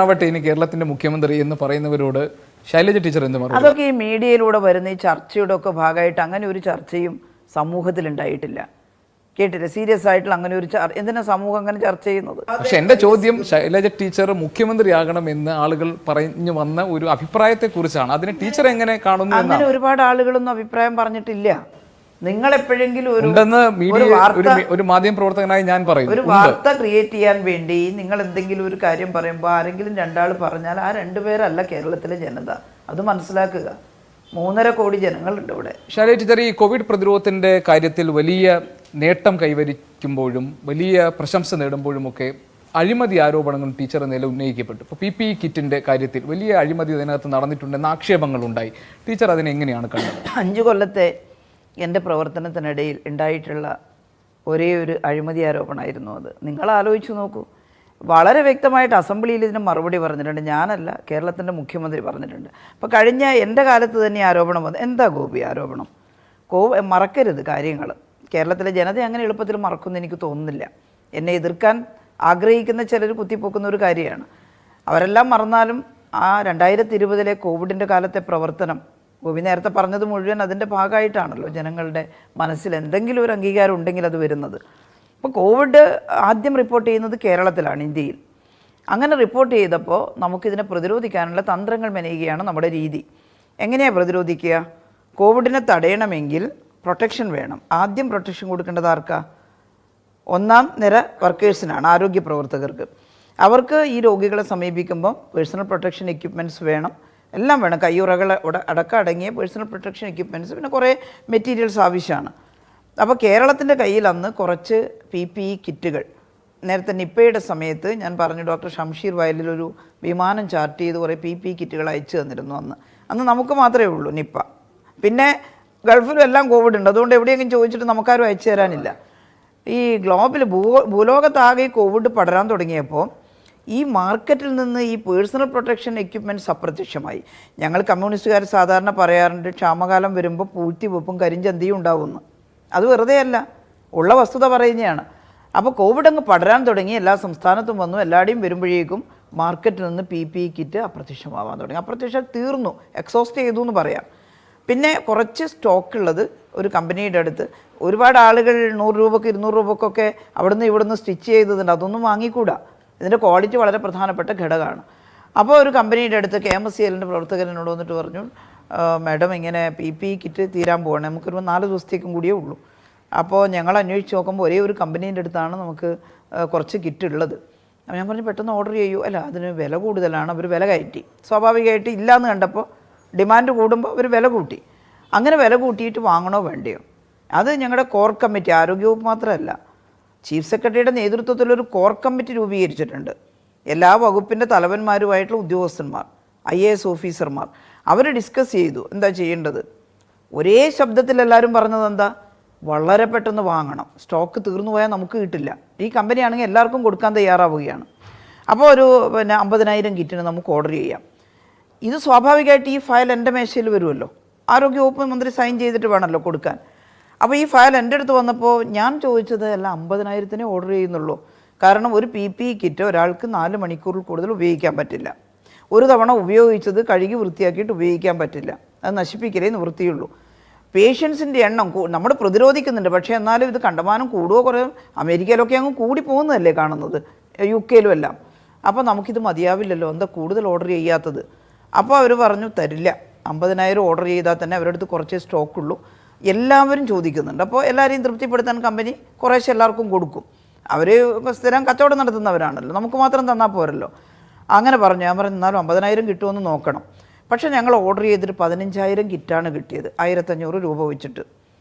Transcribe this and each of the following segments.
ആവട്ടെ ഇനി കേരളത്തിന്റെ മുഖ്യമന്ത്രി എന്ന് പറയുന്നവരോട് ശൈലജ ടീച്ചർ എന്ന് പറഞ്ഞു. അതൊക്കെ ഈ മീഡിയയിലൂടെ വരുന്ന ഈ ചർച്ചയുടെ ഒക്കെ ഭാഗമായിട്ട് അങ്ങനെ ഒരു ചർച്ചയും സമൂഹത്തിൽ ഉണ്ടായിട്ടില്ല. കേട്ടില്ല, സീരിയസ് ആയിട്ടുള്ള അങ്ങനെ ഒരു എന്തിനാ സമൂഹം അങ്ങനെ ചർച്ച ചെയ്യുന്നത്? പക്ഷെ എന്റെ ചോദ്യം, ശൈലജ ടീച്ചർ മുഖ്യമന്ത്രിയാകണമെന്ന് ആളുകൾ പറഞ്ഞു വന്ന ഒരു അഭിപ്രായത്തെ കുറിച്ചാണ്. അതിനെ ടീച്ചർ എങ്ങനെ കാണുന്നു? അങ്ങനെ ഒരുപാട് ആളുകളൊന്നും അഭിപ്രായം പറഞ്ഞിട്ടില്ല. നിങ്ങൾ എപ്പോഴെങ്കിലും ഒരു മാധ്യമ പ്രവർത്തകനായി ഞാൻ പറയും, ഒരു വാർത്ത ക്രിയേറ്റ് ചെയ്യാൻ വേണ്ടി നിങ്ങൾ എന്തെങ്കിലും ഒരു കാര്യം പറയുമ്പോൾ ആരെങ്കിലും രണ്ടാൾ പറഞ്ഞാൽ ആ രണ്ടുപേരല്ല കേരളത്തിലെ ജനത, അത് മനസ്സിലാക്കുക. 3.5 കോടി ജനങ്ങളുണ്ട് ഇവിടെ. ശൈലജ ടീച്ചർ, ഈ കോവിഡ് പ്രതിരോധത്തിന്റെ കാര്യത്തിൽ വലിയ നേട്ടം കൈവരിക്കുമ്പോഴും വലിയ പ്രശംസ നേടുമ്പോഴുമൊക്കെ അഴിമതി ആരോപണങ്ങൾ ടീച്ചർ നില ഉന്നയിക്കപ്പെട്ടു. ഇപ്പോൾ PPE കിറ്റിന്റെ കാര്യത്തിൽ വലിയ അഴിമതി അതിനകത്ത് നടന്നിട്ടുണ്ടെന്ന് ആക്ഷേപങ്ങൾ ഉണ്ടായി. ടീച്ചർ അതിനെ എങ്ങനെയാണ് കണ്ടത്? 5 കൊല്ലത്തെ എൻ്റെ പ്രവർത്തനത്തിനിടയിൽ ഉണ്ടായിട്ടുള്ള ഒരേ ഒരു അഴിമതി ആരോപണമായിരുന്നു അത്. നിങ്ങൾ ആലോചിച്ച് നോക്കൂ. വളരെ വ്യക്തമായിട്ട് അസംബ്ലിയിൽ ഇതിന് മറുപടി പറഞ്ഞിട്ടുണ്ട്. ഞാനല്ല, കേരളത്തിൻ്റെ മുഖ്യമന്ത്രി പറഞ്ഞിട്ടുണ്ട്. അപ്പോൾ കഴിഞ്ഞ എൻ്റെ കാലത്ത് തന്നെ ആരോപണം വന്നു. എന്താ ഗോപി ആരോപണം? മറക്കരുത് കാര്യങ്ങൾ. കേരളത്തിലെ ജനത അങ്ങനെ എളുപ്പത്തിൽ മറക്കുമെന്ന് എനിക്ക് തോന്നുന്നില്ല. എന്നെ എതിർക്കാൻ ആഗ്രഹിക്കുന്ന ചിലർ കുത്തിപ്പൊക്കുന്ന ഒരു കാര്യമാണ്. അവരെല്ലാം മറന്നാലും ആ 2020 കോവിഡിൻ്റെ കാലത്തെ പ്രവർത്തനം, ഗോപി നേരത്തെ പറഞ്ഞത് മുഴുവൻ അതിൻ്റെ ഭാഗമായിട്ടാണല്ലോ. ജനങ്ങളുടെ മനസ്സിൽ എന്തെങ്കിലും ഒരു അംഗീകാരം ഉണ്ടെങ്കിൽ അത് വരുന്നത്. ഇപ്പോൾ കോവിഡ് ആദ്യം റിപ്പോർട്ട് ചെയ്യുന്നത് കേരളത്തിലാണ്, ഇന്ത്യയിൽ. അങ്ങനെ റിപ്പോർട്ട് ചെയ്തപ്പോൾ നമുക്കിതിനെ പ്രതിരോധിക്കാനുള്ള തന്ത്രങ്ങൾ മെനയുകയാണ് നമ്മുടെ രീതി. എങ്ങനെയാണ് പ്രതിരോധിക്കുക? കോവിഡിനെ തടയണമെങ്കിൽ പ്രൊട്ടക്ഷൻ വേണം. ആദ്യം പ്രൊട്ടക്ഷൻ കൊടുക്കേണ്ടത് ആർക്കാ? 1ാം നിര വർക്കേഴ്സിനാണ്, ആരോഗ്യ പ്രവർത്തകർക്ക്. അവർക്ക് ഈ രോഗികളെ സമീപിക്കുമ്പോൾ പേഴ്സണൽ പ്രൊട്ടക്ഷൻ എക്യുപ്മെൻറ്റ്സ് വേണം, എല്ലാം വേണം. കയ്യുറകൾ അടക്കം അടങ്ങിയ പേഴ്സണൽ പ്രൊട്ടക്ഷൻ എക്യുപ്മെൻറ്റ്സ്, പിന്നെ കുറേ മെറ്റീരിയൽസ് ആവശ്യമാണ്. അപ്പോൾ കേരളത്തിൻ്റെ കയ്യിൽ അന്ന് കുറച്ച് PPE കിറ്റുകൾ, നേരത്തെ നിപ്പയുടെ സമയത്ത് ഞാൻ പറഞ്ഞു, ഡോക്ടർ ഷംഷീർ വയലിലൊരു വിമാനം ചാർട്ട് ചെയ്ത് കുറേ PPE കിറ്റുകൾ അയച്ചു തന്നിരുന്നു. അന്ന് നമുക്ക് മാത്രമേ ഉള്ളൂ നിപ്പ. പിന്നെ ഗൾഫിലും എല്ലാം കോവിഡ് ഉണ്ട്. അതുകൊണ്ട് എവിടെയെങ്കിലും ചോദിച്ചിട്ട് നമുക്കാരും അയച്ചു തരാനില്ല. ഈ ഗ്ലോബൽ ഭൂലോകത്താകെ കോവിഡ് പടരാൻ തുടങ്ങിയപ്പോൾ ഈ മാർക്കറ്റിൽ നിന്ന് ഈ പേഴ്സണൽ പ്രൊട്ടക്ഷൻ എക്യുപ്മെൻറ്റ്സ് അപ്രത്യക്ഷമായി. ഞങ്ങൾ കമ്മ്യൂണിസ്റ്റുകാർ സാധാരണ പറയാറുണ്ട്, ക്ഷാമകാലം വരുമ്പോൾ പൂഴ്ത്തിവെപ്പും കരിഞ്ചന്തയും ഉണ്ടാവുമെന്ന്. അത് വെറുതെ അല്ല, ഉള്ള വസ്തുത പറയുന്നതാണ്. അപ്പോൾ കോവിഡ് അങ്ങ് പടരാൻ തുടങ്ങി, എല്ലാ സംസ്ഥാനത്തും വന്നു. എല്ലാവരുടെയും വരുമ്പോഴേക്കും മാർക്കറ്റിൽ നിന്ന് PPE കിറ്റ് അപ്രത്യക്ഷമാവാൻ തുടങ്ങി. അപ്രത്യക്ഷം തീർന്നു, എക്സോസ്റ്റ് ചെയ്തു എന്ന് പറയാം. പിന്നെ കുറച്ച് സ്റ്റോക്കുള്ളത് ഒരു കമ്പനിയുടെ അടുത്ത്, ഒരുപാട് ആളുകൾ 100 രൂപക്ക് 200 രൂപക്കൊക്കെ അവിടുന്ന് ഇവിടുന്ന് സ്റ്റിച്ച് ചെയ്തതുണ്ട്. അതൊന്നും വാങ്ങിക്കൂടാ. ഇതിൻ്റെ ക്വാളിറ്റി വളരെ പ്രധാനപ്പെട്ട ഘടകമാണ്. അപ്പോൾ ഒരു കമ്പനിയുടെ അടുത്ത് KMCL പ്രവർത്തകരനോട് വന്നിട്ട് പറഞ്ഞു, മാഡം ഇങ്ങനെ PPE കിറ്റ് തീരാൻ പോകണേ, നമുക്കൊരു 4 ദിവസത്തേക്കും കൂടിയേ ഉള്ളൂ. അപ്പോൾ ഞങ്ങൾ അന്വേഷിച്ച് നോക്കുമ്പോൾ ഒരേ ഒരു കമ്പനീൻ്റെ അടുത്താണ് നമുക്ക് കുറച്ച് കിറ്റ് ഉള്ളത്. അപ്പോൾ ഞാൻ പറഞ്ഞു, പെട്ടെന്ന് ഓർഡർ ചെയ്യൂ. അല്ല, അതിന് വില കൂടുതലാണ്, അവർ വില കയറ്റി. സ്വാഭാവികമായിട്ട് ഇല്ലയെന്ന് കണ്ടപ്പോൾ ഡിമാൻഡ് കൂടുമ്പോൾ അവർ വില കൂട്ടി. അങ്ങനെ വില കൂട്ടിയിട്ട് വാങ്ങണോ വേണ്ടയോ? അത് ഞങ്ങളുടെ കോർ കമ്മിറ്റി, ആരോഗ്യവകുപ്പ് മാത്രമല്ല, ചീഫ് സെക്രട്ടറിയുടെ നേതൃത്വത്തിലൊരു കോർ കമ്മിറ്റി രൂപീകരിച്ചിട്ടുണ്ട്. എല്ലാ വകുപ്പിൻ്റെ തലവന്മാരുമായിട്ടുള്ള ഉദ്യോഗസ്ഥന്മാർ, IAS ഓഫീസർമാർ, അവർ ഡിസ്കസ് ചെയ്തു എന്താ ചെയ്യേണ്ടത്. ഒരേ ശബ്ദത്തിൽ എല്ലാവരും പറഞ്ഞത് എന്താ? വളരെ പെട്ടെന്ന് വാങ്ങണം, സ്റ്റോക്ക് തീർന്നു പോയാൽ നമുക്ക് കിട്ടില്ല. ഈ കമ്പനിയാണെങ്കിൽ എല്ലാവർക്കും കൊടുക്കാൻ തയ്യാറാവുകയാണ്. അപ്പോൾ ഒരു 50,000 കിറ്റിന് നമുക്ക് ഓർഡർ ചെയ്യാം. ഇത് സ്വാഭാവികമായിട്ട് ഈ ഫയൽ എൻ്റെ മേശയിൽ വരുമല്ലോ. ആരോഗ്യവകുപ്പ് മന്ത്രി സൈൻ ചെയ്തിട്ട് വേണമല്ലോ കൊടുക്കാൻ. അപ്പോൾ ഈ ഫയൽ എൻ്റെ അടുത്ത് വന്നപ്പോൾ ഞാൻ ചോദിച്ചത്, അല്ല 50,000 ഓർഡർ ചെയ്യുന്നുള്ളൂ. കാരണം ഒരു PPE കിറ്റ് ഒരാൾക്ക് 4 മണിക്കൂറിൽ കൂടുതൽ ഉപയോഗിക്കാൻ പറ്റില്ല. ഒരു തവണ ഉപയോഗിച്ചത് കഴുകി വൃത്തിയാക്കിയിട്ട് ഉപയോഗിക്കാൻ പറ്റില്ല. അത് നശിപ്പിക്കലേ നിവൃത്തിയുള്ളൂ. പേഷ്യൻസിൻ്റെ എണ്ണം നമ്മൾ പ്രതിരോധിക്കുന്നുണ്ട്, പക്ഷേ എന്നാലും ഇത് കണ്ടമാനം കൂടുകയോ കുറയോ. അമേരിക്കയിലൊക്കെ അങ്ങ് കൂടി പോകുന്നതല്ലേ കാണുന്നത്, UK എല്ലാം. അപ്പോൾ നമുക്കിത് മതിയാവില്ലല്ലോ, എന്താ കൂടുതൽ ഓർഡർ ചെയ്യാത്തത്? അപ്പോൾ അവർ പറഞ്ഞു, തരില്ല. 50,000 ഓർഡർ ചെയ്താൽ തന്നെ അവരുടെ അടുത്ത് കുറച്ചേ സ്റ്റോക്കുള്ളൂ. എല്ലാവരും ചോദിക്കുന്നുണ്ട്. അപ്പോൾ എല്ലാവരെയും തൃപ്തിപ്പെടുത്താൻ കമ്പനി കുറേശ്ശെ എല്ലാവർക്കും കൊടുക്കും. അവർ സ്ഥിരം കച്ചവടം നടത്തുന്നവരാണല്ലോ, നമുക്ക് മാത്രം തന്നാൽ പോരല്ലോ. അങ്ങനെ പറഞ്ഞു. ഞാൻ പറഞ്ഞു, എന്നാലും 50,000 കിട്ടുമെന്ന് നോക്കണം. പക്ഷേ ഞങ്ങൾ ഓർഡർ ചെയ്തിട്ട് 15,000 കിറ്റാണ് കിട്ടിയത്, 1,500 രൂപ വെച്ചിട്ട്.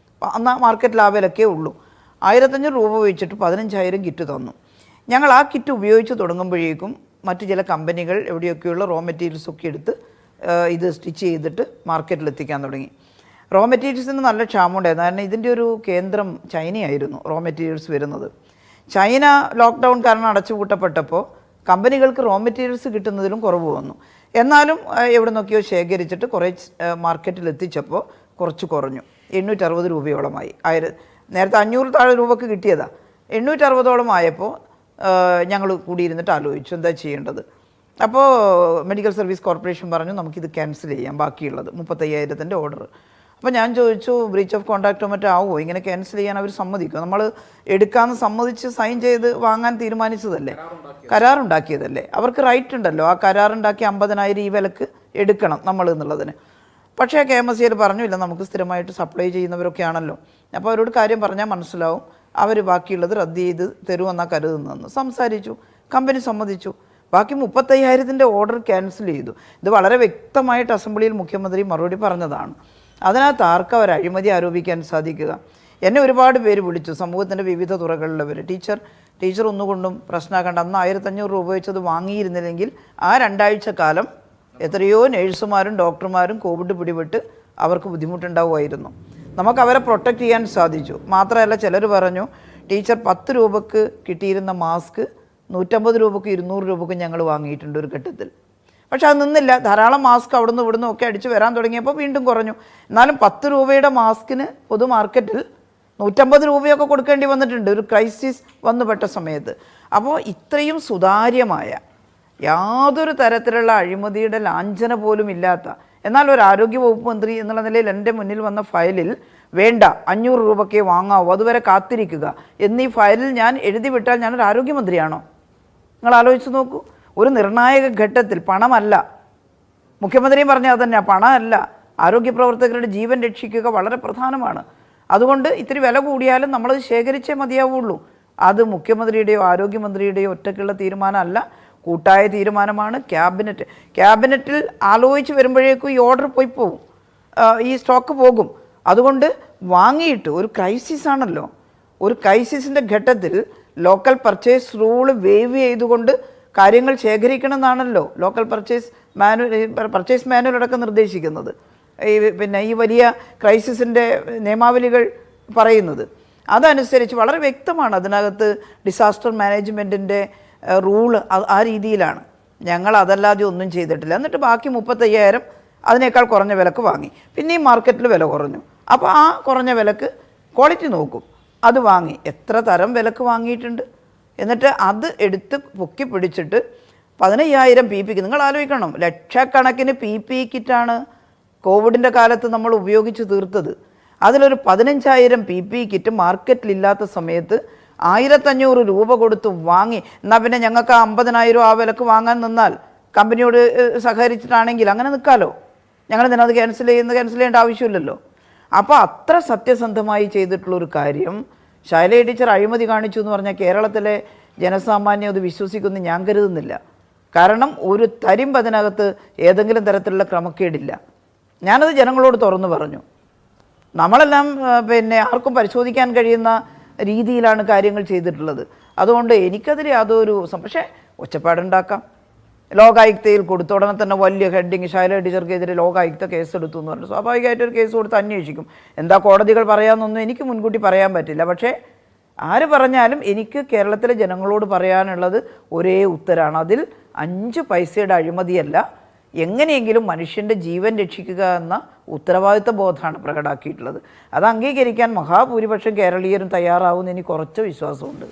എന്നാൽ മാർക്കറ്റിൽ ആ വിലക്കേ ഉള്ളൂ. 1,500 രൂപ വെച്ചിട്ട് 15,000 കിറ്റ് തന്നു. ഞങ്ങൾ ആ കിറ്റ് ഉപയോഗിച്ച് തുടങ്ങുമ്പോഴേക്കും മറ്റു ചില കമ്പനികൾ എവിടെയൊക്കെയുള്ള റോ മെറ്റീരിയൽസൊക്കെ എടുത്ത് ഇത് സ്റ്റിച്ച് ചെയ്തിട്ട് മാർക്കറ്റിൽ എത്തിക്കാൻ തുടങ്ങി. റോ മെറ്റീരിയൽസിന് നല്ല ക്ഷാമമുണ്ടായിരുന്നു. കാരണം ഇതിൻ്റെ ഒരു കേന്ദ്രം ചൈനയായിരുന്നു, റോ മെറ്റീരിയൽസ് വരുന്നത്. ചൈന ലോക്ക്ഡൗൺ കാരണം അടച്ചുപൂട്ടപ്പെട്ടപ്പോൾ കമ്പനികൾക്ക് റോ മെറ്റീരിയൽസ് കിട്ടുന്നതിലും കുറവ് വന്നു. എന്നാലും എവിടെ നോക്കിയോ ശേഖരിച്ചിട്ട് കുറേ മാർക്കറ്റിൽ എത്തിച്ചപ്പോൾ കുറച്ച് കുറഞ്ഞു. 860 രൂപയോളമായി. നേരത്തെ 500 താഴെ രൂപക്ക് കിട്ടിയതാണ്. 860ഓളം ആയപ്പോൾ ഞങ്ങൾ കൂടിയിരുന്നിട്ട് ആലോചിച്ചു എന്താ ചെയ്യേണ്ടത്. അപ്പോൾ മെഡിക്കൽ സർവീസ് കോർപ്പറേഷൻ പറഞ്ഞു നമുക്കിത് ക്യാൻസൽ ചെയ്യാം, ബാക്കിയുള്ളത് 35,000-ൻ്റെ ഓർഡർ. അപ്പോൾ ഞാൻ ചോദിച്ചു ബ്രീച്ച് ഓഫ് കോൺട്രാക്റ്റോ മറ്റോ ആവുമോ, ഇങ്ങനെ ക്യാൻസൽ ചെയ്യാൻ അവർ സമ്മതിക്കുമോ? നമ്മൾ എടുക്കാമെന്ന് സമ്മതിച്ച് സൈൻ ചെയ്ത് വാങ്ങാൻ തീരുമാനിച്ചതല്ലേ, കരാറുണ്ടാക്കിയതല്ലേ, അവർക്ക് റൈറ്റ് ഉണ്ടല്ലോ ആ കരാറുണ്ടാക്കി 50,000 ഈ വിലക്ക് എടുക്കണം നമ്മൾ എന്നുള്ളതിന്. പക്ഷേ KMSCL പറഞ്ഞില്ല, നമുക്ക് സ്ഥിരമായിട്ട് സപ്ലൈ ചെയ്യുന്നവരൊക്കെ ആണല്ലോ, അപ്പോൾ അവരോട് കാര്യം പറഞ്ഞാൽ മനസ്സിലാവും, അവർ ബാക്കിയുള്ളത് റദ്ദ് ചെയ്ത് തരുമെന്നാണ് കരുതുന്നതെന്ന് സംസാരിച്ചു. കമ്പനി സമ്മതിച്ചു. ബാക്കി 35,000-ൻ്റെ ഓർഡർ ക്യാൻസൽ ചെയ്തു. ഇത് വളരെ വ്യക്തമായിട്ട് അസംബ്ലിയിൽ മുഖ്യമന്ത്രി മറുപടി പറഞ്ഞതാണ്. അതിനകത്ത് ആർക്കും അവർ അഴിമതി ആരോപിക്കാൻ സാധിക്കുക? എന്നെ ഒരുപാട് പേര് വിളിച്ചു, സമൂഹത്തിൻ്റെ വിവിധ തുറകളിലുള്ളവർ. ടീച്ചർ ഒന്നുകൊണ്ടും പ്രശ്നമാക്കണ്ട, അന്ന് 1,500 രൂപ വെച്ചത് വാങ്ങിയിരുന്നില്ലെങ്കിൽ ആ 2 ആഴ്ച കാലം എത്രയോ നഴ്സുമാരും ഡോക്ടർമാരും കോവിഡ് പിടിപെട്ട് അവർക്ക് ബുദ്ധിമുട്ടുണ്ടാവുമായിരുന്നു. നമുക്ക് അവരെ പ്രൊട്ടക്റ്റ് ചെയ്യാൻ സാധിച്ചു. മാത്രമല്ല ചിലർ പറഞ്ഞു ടീച്ചർ 10 രൂപക്ക് കിട്ടിയിരുന്ന മാസ്ക് 150 രൂപക്ക് 200 രൂപക്ക് ഞങ്ങൾ വാങ്ങിയിട്ടുണ്ട് ഒരു ഘട്ടത്തിൽ. പക്ഷെ അത് നിന്നില്ല. ധാരാളം മാസ്ക് അവിടുന്ന് ഇവിടുന്ന് ഒക്കെ അടിച്ച് വരാൻ തുടങ്ങിയപ്പോൾ വീണ്ടും കുറഞ്ഞു. എന്നാലും 10 രൂപയുടെ മാസ്കിന് പൊതു മാർക്കറ്റിൽ 150 രൂപയൊക്കെ കൊടുക്കേണ്ടി വന്നിട്ടുണ്ട് ഒരു ക്രൈസിസ് വന്നുപെട്ട സമയത്ത്. അപ്പോൾ ഇത്രയും സുതാര്യമായ യാതൊരു തരത്തിലുള്ള അഴിമതിയുടെ ലാഞ്ചന പോലും ഇല്ലാത്ത, എന്നാൽ ഒരു ആരോഗ്യ വകുപ്പ് മന്ത്രി എന്നുള്ള നിലയിൽ എൻ്റെ മുന്നിൽ വന്ന ഫയലിൽ വേണ്ട 500 രൂപയ്ക്കേ വാങ്ങാവൂ, അതുവരെ കാത്തിരിക്കുക എന്നീ ഫയലിൽ ഞാൻ എഴുതി വിട്ടാൽ ഞാനൊരു ആരോഗ്യമന്ത്രിയാണോ? നിങ്ങൾ ആലോചിച്ച് നോക്കൂ. ഒരു നിർണായക ഘട്ടത്തിൽ പണമല്ല, മുഖ്യമന്ത്രിയും പറഞ്ഞാൽ അതന്നെ, പണമല്ല, ആരോഗ്യ പ്രവർത്തകരുടെ ജീവൻ രക്ഷിക്കുക വളരെ പ്രധാനമാണ്. അതുകൊണ്ട് ഇത്തിരി വില കൂടിയാലും നമ്മളത് ശേഖരിച്ചേ മതിയാവുള്ളൂ. അത് മുഖ്യമന്ത്രിയുടെയോ ആരോഗ്യമന്ത്രിയുടെയോ ഒറ്റയ്ക്കുള്ള തീരുമാനമല്ല, കൂട്ടായ തീരുമാനമാണ്. ക്യാബിനറ്റിൽ ആലോചിച്ച് വരുമ്പോഴേക്കും ഈ ഓർഡർ പോയി പോകും, ഈ സ്റ്റോക്ക് പോകും. അതുകൊണ്ട് വാങ്ങിയിട്ട് ഒരു ക്രൈസിസ് ആണല്ലോ, ഒരു ക്രൈസിസിൻ്റെ ഘട്ടത്തിൽ ലോക്കൽ പർച്ചേസ് റൂള് വേവ് ചെയ്തുകൊണ്ട് കാര്യങ്ങൾ ശേഖരിക്കണമെന്നാണല്ലോ ലോക്കൽ പർച്ചേസ് മാനുവൽ അടക്കം നിർദ്ദേശിക്കുന്നത്. ഈ വലിയ ക്രൈസിസിൻ്റെ നിയമാവലികൾ പറയുന്നത് അതനുസരിച്ച് വളരെ വ്യക്തമാണ്. അതിനകത്ത് ഡിസാസ്റ്റർ മാനേജ്മെൻറ്റിൻ്റെ റൂള് ആ രീതിയിലാണ്. ഞങ്ങൾ അതല്ലാതെ ഒന്നും ചെയ്തിട്ടില്ല. എന്നിട്ട് ബാക്കി 35,000 അതിനേക്കാൾ കുറഞ്ഞ വിലക്ക് വാങ്ങി. പിന്നെയും മാർക്കറ്റിൽ വില കുറഞ്ഞു. അപ്പോൾ ആ കുറഞ്ഞ വിലക്ക് ക്വാളിറ്റി നോക്കും, അത് വാങ്ങി. എത്ര തരം വിലക്ക് വാങ്ങിയിട്ടുണ്ട്. എന്നിട്ട് അത് എടുത്ത് പൊക്കി പിടിച്ചിട്ട് 15,000 PPE കിറ്റ്. നിങ്ങൾ ആലോചിക്കണം, ലക്ഷക്കണക്കിന് PPE കിറ്റാണ് കോവിഡിൻ്റെ കാലത്ത് നമ്മൾ ഉപയോഗിച്ച് തീർത്തത്. അതിലൊരു 15,000 PPE കിറ്റ് മാർക്കറ്റിലില്ലാത്ത സമയത്ത് 1,500 രൂപ കൊടുത്ത് വാങ്ങി. എന്നാൽ പിന്നെ ഞങ്ങൾക്ക് 50,000 ആ വിലക്ക് വാങ്ങാൻ നിന്നാൽ കമ്പനിയോട് സഹകരിച്ചിട്ടാണെങ്കിൽ അങ്ങനെ നിൽക്കാമല്ലോ, ഞങ്ങൾ ഇതിനകത്ത് ക്യാൻസൽ ചെയ്യേണ്ട ആവശ്യമില്ലല്ലോ. അപ്പോൾ അത്ര സത്യസന്ധമായി ചെയ്തിട്ടുള്ളൊരു കാര്യം ശൈല ടീച്ചർ അഴിമതി കാണിച്ചു എന്ന് പറഞ്ഞാൽ കേരളത്തിലെ ജനസാമാന്യം അത് വിശ്വസിക്കുമെന്ന് ഞാൻ കരുതുന്നില്ല. കാരണം ഒരു തരിമ്പ് അതിനകത്ത് ഏതെങ്കിലും തരത്തിലുള്ള ക്രമക്കേടില്ല. ഞാനത് ജനങ്ങളോട് തുറന്നു പറഞ്ഞു. നമ്മളെല്ലാം ആർക്കും പരിശോധിക്കാൻ കഴിയുന്ന രീതിയിലാണ് കാര്യങ്ങൾ ചെയ്തിട്ടുള്ളത്. അതുകൊണ്ട് എനിക്കതിൽ യാതൊരു പക്ഷേ ഒച്ചപ്പാടുണ്ടാക്കാം. ലോകായുക്തയിൽ കൊടുത്ത ഉടനെ തന്നെ വലിയ ഹെഡിങ് ശൈല ടീച്ചർക്കെതിരെ ലോകായുക്ത കേസെടുത്തു എന്ന് പറഞ്ഞു. സ്വാഭാവികമായിട്ടൊരു കേസ് കൊടുത്ത് അന്വേഷിക്കും. എന്താ കോടതികൾ പറയാമെന്നൊന്നും എനിക്ക് മുൻകൂട്ടി പറയാൻ പറ്റില്ല. പക്ഷേ ആര് പറഞ്ഞാലും എനിക്ക് കേരളത്തിലെ ജനങ്ങളോട് പറയാനുള്ളത് ഒരേ ഉത്തരമാണ്. അതിൽ 5 പൈസയുടെ അഴിമതിയല്ല, എങ്ങനെയെങ്കിലും മനുഷ്യൻ്റെ ജീവൻ രക്ഷിക്കുക എന്ന ഉത്തരവാദിത്വ ബോധമാണ് പ്രകടമാക്കിയിട്ടുള്ളത്. അത് അംഗീകരിക്കാൻ മഹാഭൂരിപക്ഷം കേരളീയരും തയ്യാറാവുമെന്ന് എനിക്ക് കുറച്ച് വിശ്വാസമുണ്ട്.